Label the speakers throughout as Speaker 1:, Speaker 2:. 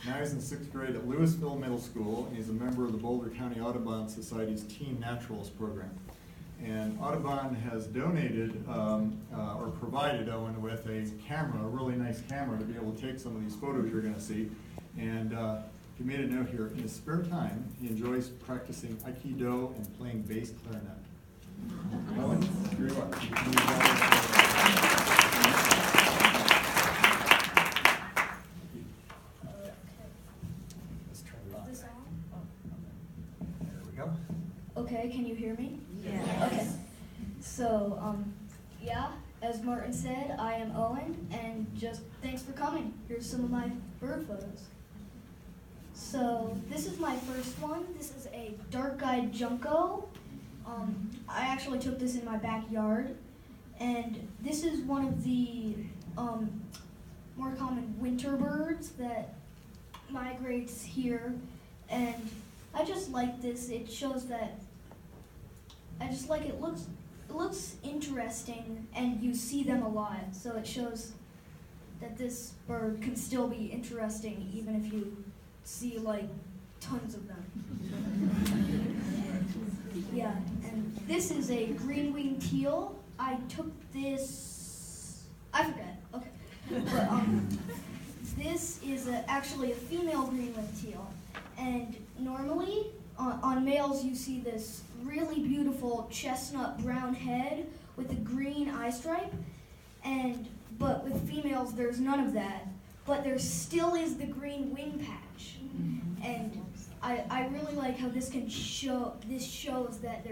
Speaker 1: Now he's in 6th grade at Louisville Middle School, and he's a member of the Boulder County Audubon Society's Teen Naturalist program. And Audubon has donated or provided Owen with a camera, a really nice camera, to be able to take some of these photos you're going to see. And he made a note here, in his spare time, he enjoys practicing Aikido and playing bass clarinet. Owen, here you are.
Speaker 2: Let's turn it on.
Speaker 3: Is this on?
Speaker 2: There we go.
Speaker 3: Okay, can you hear me?
Speaker 4: Yeah.
Speaker 3: Okay. So, yeah, as Martin said, I am Owen, and just thanks for coming. Here's some of my bird photos. So, this is my first one. This is a dark-eyed junco. I actually took this in my backyard, and this is one of the more common winter birds that migrates here, and I just like this. It shows that I just like it. Looks interesting, and you see them a lot. So it shows that this bird can still be interesting, even if you see like tons of them. Yeah, and this is a green-winged teal. I took this. I forget. Okay, but this is actually a female green-winged teal, and normally. On males, you see this really beautiful chestnut brown head with a green eye stripe, but with females, there's none of that. But there still is the green wing patch, and I really like how this shows that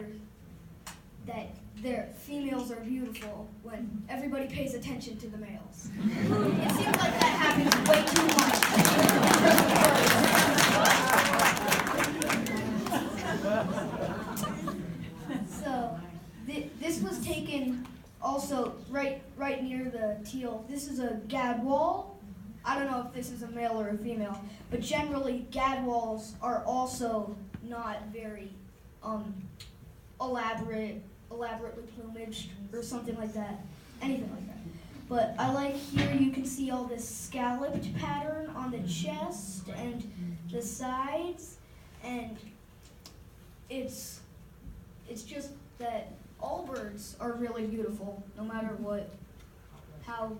Speaker 3: their females are beautiful when everybody pays attention to the males. It seems like that happens way too much. So this was taken also right near the teal. This is a gadwall. I don't know if this is a male or a female, but generally gadwalls are also not very elaborately plumaged or something like that, anything like that. But I like here you can see all this scalloped pattern on the chest and the sides, and it's just that all birds are really beautiful, no matter how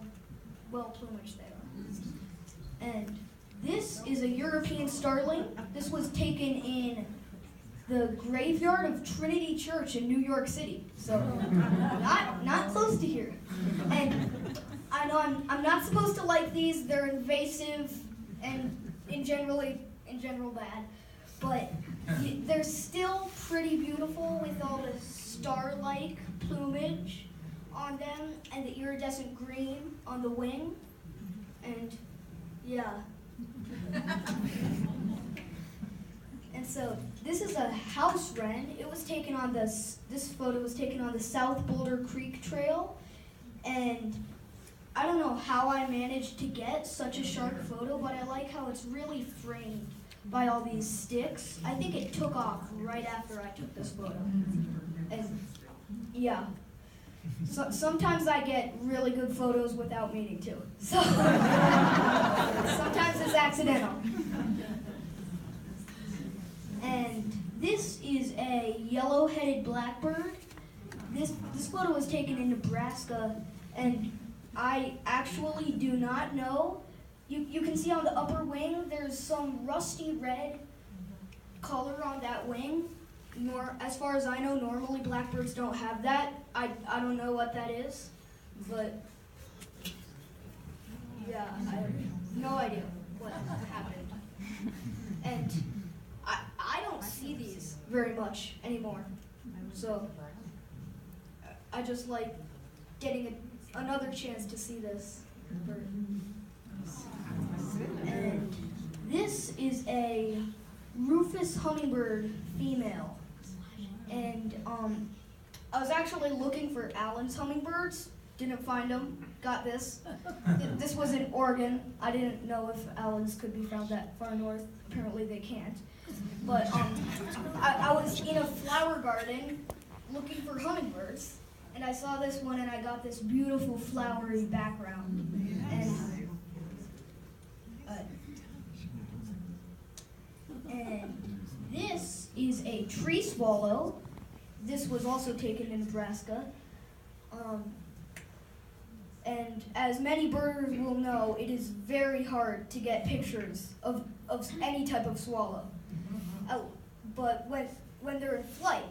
Speaker 3: well plumaged they are. And this is a European starling. This was taken in the graveyard of Trinity Church in New York City, so not close to here. And I know I'm not supposed to like these. They're invasive and in general bad, but they're still pretty beautiful with all the star-like plumage on them and the iridescent green on the wing, and yeah. And so this is a house wren. It was taken on this photo was taken on the South Boulder Creek Trail, and I don't know how I managed to get such a sharp photo, but I like how it's really framed by all these sticks. I think it took off right after I took this photo. And yeah. So, sometimes I get really good photos without meaning to. So sometimes it's accidental. And this is a yellow-headed blackbird. This photo was taken in Nebraska, and I actually do not know. You can see on the upper wing there's some rusty red color on that wing. As far as I know, normally blackbirds don't have that. I don't know what that is, but yeah, I have no idea what happened. And I don't see these very much anymore, so I just like getting another chance to see this bird. And this is a rufous hummingbird female. And I was actually looking for Allen's hummingbirds, didn't find them, got this. This was in Oregon. I didn't know if Allen's could be found that far north. Apparently they can't. But I was in a flower garden looking for hummingbirds, and I saw this one, and I got this beautiful flowery background. And is a tree swallow. This was also taken in Nebraska. And as many birders will know, it is very hard to get pictures of any type of swallow. But when they're in flight.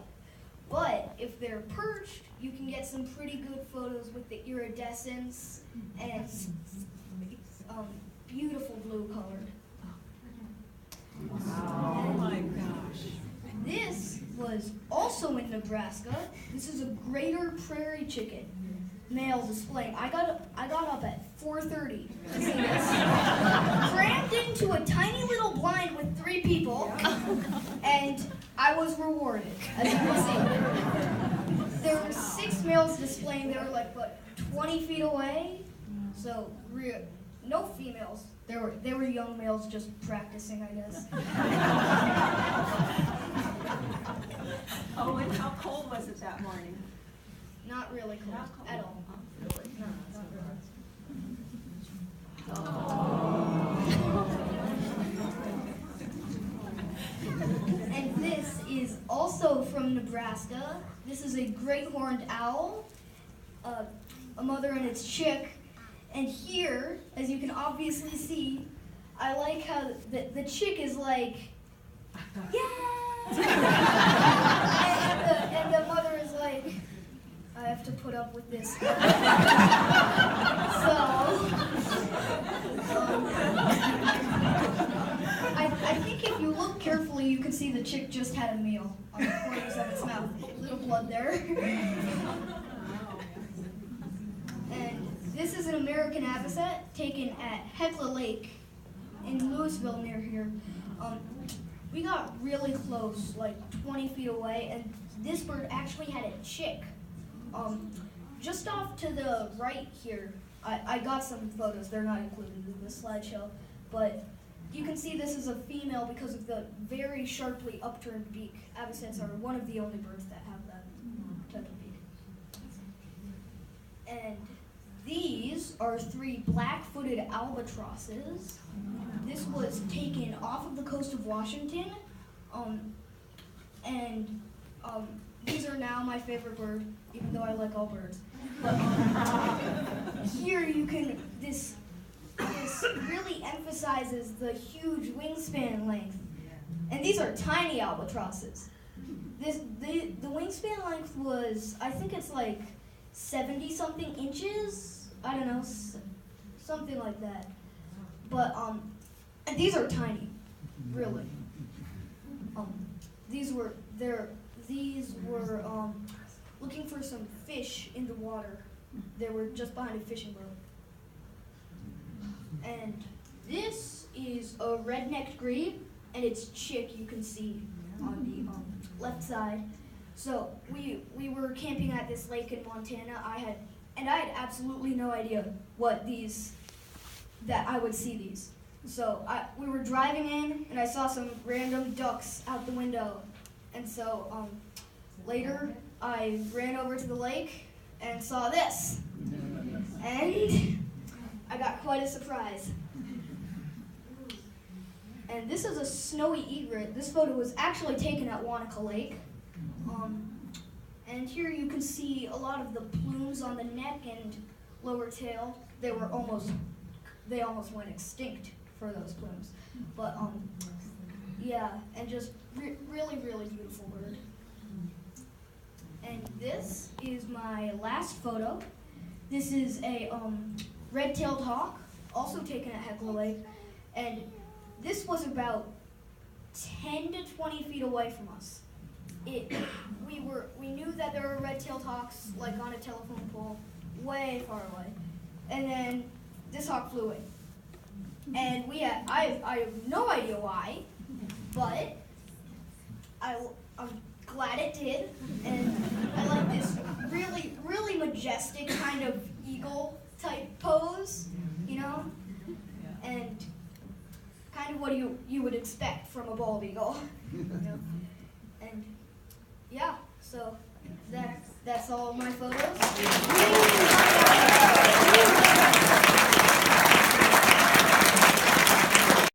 Speaker 3: But if they're perched, you can get some pretty good photos with the iridescence and beautiful blue color.
Speaker 4: Wow. Oh my gosh.
Speaker 3: This was also in Nebraska. This is a greater prairie chicken male displaying. I got up at 4:30 to see this. Crammed into a tiny little blind with 3 people, and I was rewarded, as you can see. There were 6 males displaying. They were like, what, 20 feet away? So, no females. They were young males just practicing, I guess.
Speaker 4: Oh, and how cold was it that morning?
Speaker 3: Not really cold,
Speaker 4: Not cold.
Speaker 3: at all.
Speaker 4: Really?
Speaker 3: No, not really. And this is also from Nebraska. This is a great horned owl, a mother and its chick. And here, as you can obviously see, I like how the chick is like, yeah! and the mother is like, I have to put up with this. I think if you look carefully, you can see the chick just had a meal on the corners of its mouth. A little blood there. And this is an American avocet taken at Hecla Lake in Louisville near here. We got really close, like 20 feet away, and this bird actually had a chick. Just off to the right here, I got some photos. They're not included in the slideshow, but you can see this is a female because of the very sharply upturned beak. Avocets are one of the only birds that have that type of beak. And these are 3 black-footed albatrosses. This was taken off of the coast of Washington, these are now my favorite bird, even though I like all birds. But here you can, this really emphasizes the huge wingspan length. And these are tiny albatrosses. The wingspan length was, I think it's like 70-something inches. I don't know, something like that. But and these are tiny, really. These were looking for some fish in the water. They were just behind a fishing boat. And this is a red-necked grebe, and its chick you can see on the left side. So we were camping at this lake in Montana. I had absolutely no idea that I would see these. So we were driving in, and I saw some random ducks out the window. And so later, I ran over to the lake and saw this. And I got quite a surprise. And this is a snowy egret. This photo was actually taken at Wanaka Lake. And here you can see a lot of the plumes on the neck and lower tail. They almost went extinct for those plumes. But yeah, and just really, really beautiful bird. And this is my last photo. This is a red-tailed hawk, also taken at Hecla Lake. And this was about 10 to 20 feet away from us. We knew that there were red-tailed hawks like on a telephone pole way far away. And then this hawk flew in. And I have no idea why, but I'm glad it did. And I like this really, really majestic kind of eagle type pose, you know? And kind of what you would expect from a bald eagle. You know? And yeah, so that's all of my photos.